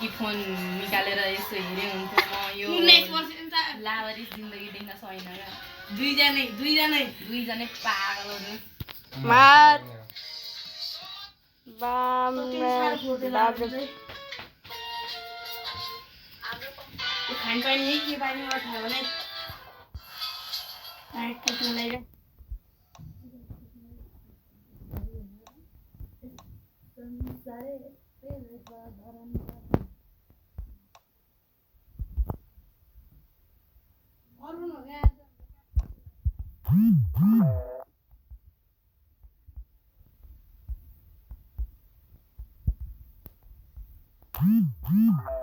Phone निकालेर यसो हेरे हुन्थ्यो म यो लावारिस जिन्दगी देख्न सकिन क्या दुईजनै पागलहरू खानपानी है के पानी उठायो भने Huh?